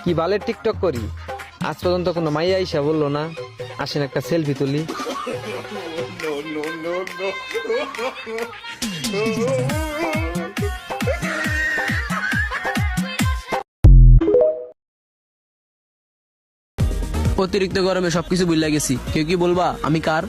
কি বালের টিকটক করি, আজ পর্যন্ত কোনো মাইয়া আইসা বললো না আসেন একটা সেলফি তুলি। অতিরিক্ত গরমে সবকিছু ভুলে গেছি, কেউ কি বলবা আমি কার?